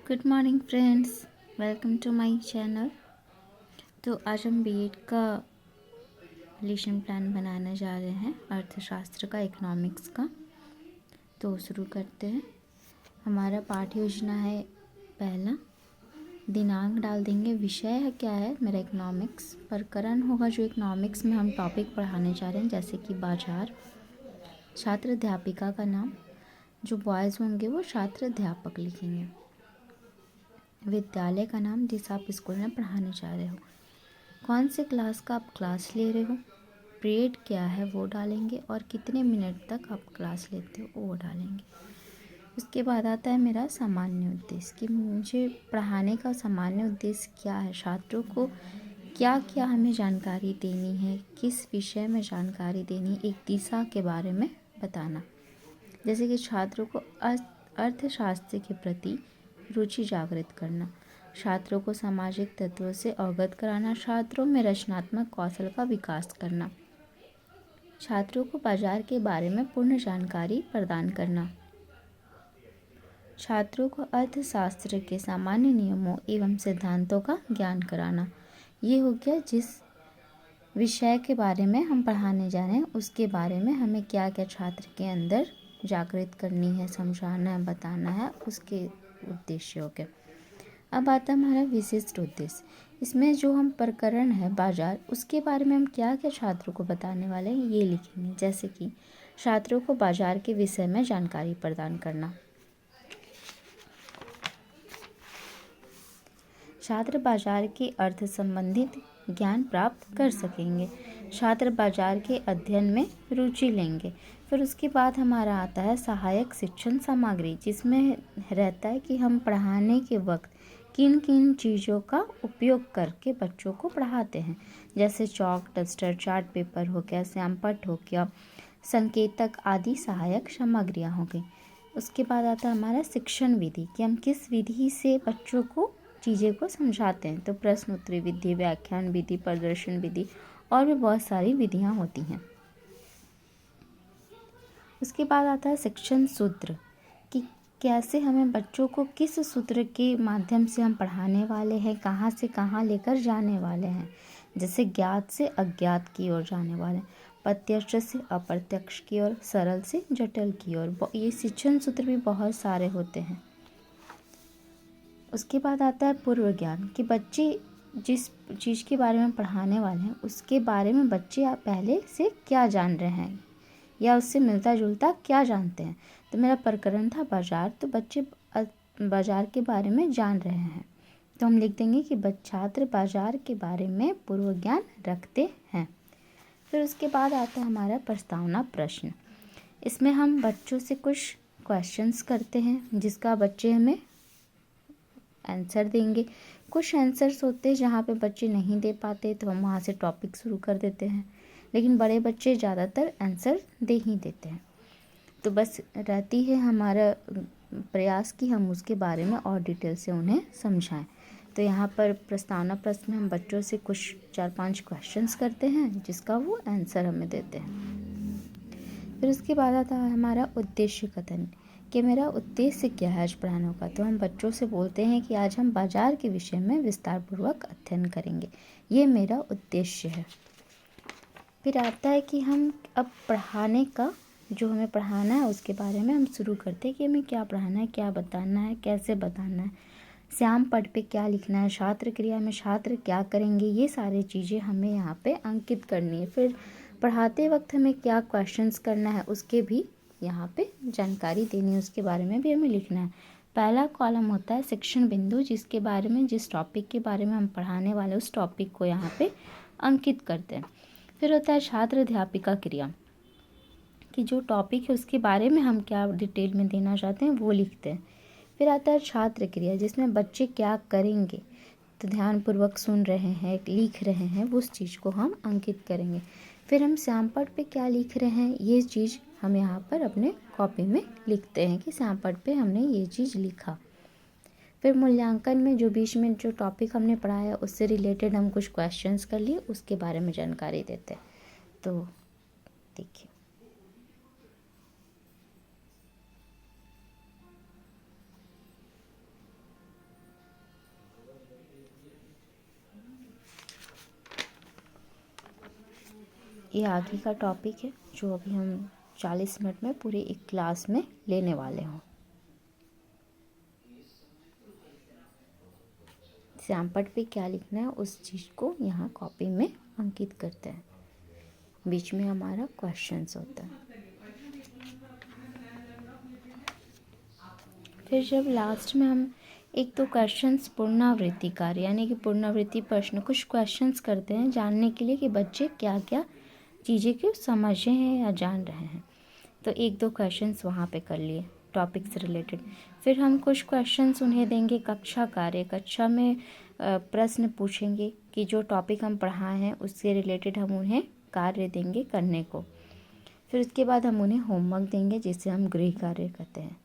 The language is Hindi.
Good morning friends, welcome to my channel. तो आज हम बीएड का लेसन प्लान बनाने जा रहे हैं, अर्थशास्त्र का, इकोनॉमिक्स का। तो शुरू करते हैं। हमारा पाठ्य योजना है, पहला दिनांक डाल देंगे। विषय है क्या है मेरा, इकोनॉमिक्स। प्रकरण होगा जो इकोनॉमिक्स में हम टॉपिक पढ़ाने जा रहे हैं, जैसे कि बाजार। छात्र अध्यापिका का नाम, जो बॉयज़ होंगे वो छात्र अध्यापक लिखेंगे। विद्यालय का नाम जिस आप स्कूल में पढ़ाने जा रहे हो। कौन से क्लास का आप क्लास ले रहे हो, पीरियड क्या है वो डालेंगे, और कितने मिनट तक आप क्लास लेते हो वो डालेंगे। उसके बाद आता है मेरा सामान्य उद्देश्य, कि मुझे पढ़ाने का सामान्य उद्देश्य क्या है, छात्रों को क्या क्या हमें जानकारी देनी है, किस विषय में जानकारी देनी, एक दिशा के बारे में बताना। जैसे कि छात्रों को अर्थशास्त्र के प्रति रुचि जागृत करना, छात्रों को सामाजिक तत्वों से अवगत कराना, छात्रों में रचनात्मक कौशल का विकास करना, छात्रों को बाजार के बारे में पूर्ण जानकारी प्रदान करना, छात्रों को अर्थशास्त्र के सामान्य नियमों एवं सिद्धांतों का ज्ञान कराना। ये हो गया जिस विषय के बारे में हम पढ़ाने जा रहे हैं, उसके बारे में हमें क्या क्या छात्र के अंदर जागृत करनी है, समझाना है, बताना है, उसके उद्देश्यों के। अब आता है हमारा विशिष्ट उद्देश्य। इसमें जो हम प्रकरण है बाजार, उसके बारे में हम क्या क्या छात्रों को बताने वाले हैं ये लिखेंगे। जैसे कि छात्रों को बाजार के विषय में जानकारी प्रदान करना, छात्र बाजार के अर्थ संबंधित ज्ञान प्राप्त कर सकेंगे, छात्र बाजार के अध्ययन में रुचि लेंगे। फिर उसके बाद हमारा आता है सहायक शिक्षण सामग्री, जिसमें रहता है कि हम पढ़ाने के वक्त किन किन चीज़ों का उपयोग करके बच्चों को पढ़ाते हैं। जैसे चौक, डस्टर, चार्ट पेपर हो गया, श्यामपट्ट हो गया, संकेतक आदि सहायक सामग्रियाँ हो गई। उसके बाद आता है हमारा शिक्षण विधि, कि हम किस विधि से बच्चों को चीज़ें को समझाते हैं। तो प्रश्न उत्तरी विधि, व्याख्यान विधि, प्रदर्शन विधि, और भी बहुत सारी विधियाँ होती हैं। उसके बाद आता है शिक्षण सूत्र, कि कैसे हमें बच्चों को किस सूत्र के माध्यम से हम पढ़ाने वाले हैं, कहाँ से कहाँ लेकर जाने वाले हैं। जैसे ज्ञात से अज्ञात की ओर जाने वाले हैं, प्रत्यक्ष से अप्रत्यक्ष की ओर, सरल से जटिल की ओर। ये शिक्षण सूत्र भी बहुत सारे होते हैं। उसके बाद आता है पूर्व ज्ञान, कि बच्चे जिस चीज़ के बारे में पढ़ाने वाले हैं उसके बारे में बच्चे पहले से क्या जान रहे हैं, या उससे मिलता जुलता क्या जानते हैं। तो मेरा प्रकरण था बाजार, तो बच्चे बाजार के बारे में जान रहे हैं, तो हम लिख देंगे कि छात्र बाजार के बारे में पूर्व ज्ञान रखते हैं। फिर उसके बाद आता है हमारा प्रस्तावना प्रश्न। इसमें हम बच्चों से कुछ क्वेश्चंस करते हैं, जिसका बच्चे हमें आंसर देंगे। कुछ आंसर्स होते हैं जहाँ पे बच्चे नहीं दे पाते, तो हम वहाँ से टॉपिक शुरू कर देते हैं, लेकिन बड़े बच्चे ज़्यादातर आंसर दे ही देते हैं। तो बस रहती है हमारा प्रयास कि हम उसके बारे में और डिटेल से उन्हें समझाएं। तो यहाँ पर प्रस्तावना प्रश्न में हम बच्चों से कुछ 4-5 क्वेश्चंस करते हैं, जिसका वो आंसर हमें देते हैं। फिर उसके बाद आता है हमारा उद्देश्य कथन, कि मेरा उद्देश्य क्या है आज पढ़ाने का। तो हम बच्चों से बोलते हैं कि आज हम बाजार के विषय में विस्तारपूर्वक अध्ययन करेंगे, ये मेरा उद्देश्य है। फिर आता है कि हम अब पढ़ाने का, जो हमें पढ़ाना है उसके बारे में हम शुरू करते हैं, कि हमें क्या पढ़ाना है, क्या बताना है, कैसे बताना है, श्यामपट्ट पे क्या लिखना है, छात्र क्रिया में छात्र क्या करेंगे, ये सारी चीज़ें हमें यहाँ पे अंकित करनी है। फिर पढ़ाते वक्त हमें क्या क्वेश्चंस करना है उसके भी यहाँ पे जानकारी देनी है, उसके बारे में भी हमें लिखना है। पहला कॉलम होता है शिक्षण बिंदु, जिसके बारे में, जिस टॉपिक के बारे में हम पढ़ाने वाले उस टॉपिक को यहाँ पे अंकित करते हैं। फिर होता है छात्र अध्यापिका क्रिया, कि जो टॉपिक है उसके बारे में हम क्या डिटेल में देना चाहते हैं वो लिखते हैं। फिर आता है छात्र क्रिया, जिसमें बच्चे क्या करेंगे, तो ध्यानपूर्वक सुन रहे हैं, लिख रहे हैं, उस चीज़ को हम अंकित करेंगे। फिर हम श्यामपट्ट पे क्या लिख रहे हैं, ये चीज़ हम यहाँ पर अपने कॉपी में लिखते हैं कि श्यामपट्ट पे हमने ये चीज़ लिखा। फिर मूल्यांकन में जो बीच में जो टॉपिक हमने पढ़ाया उससे रिलेटेड हम कुछ क्वेश्चंस कर लिए, उसके बारे में जानकारी देते हैं। तो देखिए, ये आगे का टॉपिक है जो अभी हम 40 मिनट में पूरे एक क्लास में लेने वाले हों। सैमपट पे क्या लिखना है उस चीज़ को यहाँ कॉपी में अंकित करते हैं। बीच में हमारा क्वेश्चंस होता है। फिर जब लास्ट में हम एक तो क्वेश्चंस पुनरावृत्ति कार्य यानी कि पुनरावृत्ति प्रश्न कुछ क्वेश्चंस करते हैं जानने के लिए कि बच्चे क्या क्या चीज़ें क्यों समझ रहे हैं या जान रहे हैं। तो एक दो क्वेश्चंस वहाँ पे कर लिए टॉपिक से रिलेटेड। फिर हम कुछ क्वेश्चंस उन्हें देंगे कक्षा कार्य। कक्षा में प्रश्न पूछेंगे कि जो टॉपिक हम पढ़ाए हैं उससे रिलेटेड हम उन्हें कार्य देंगे करने को। फिर उसके बाद हम उन्हें होमवर्क देंगे जिसे हम गृह कार्य कहते हैं।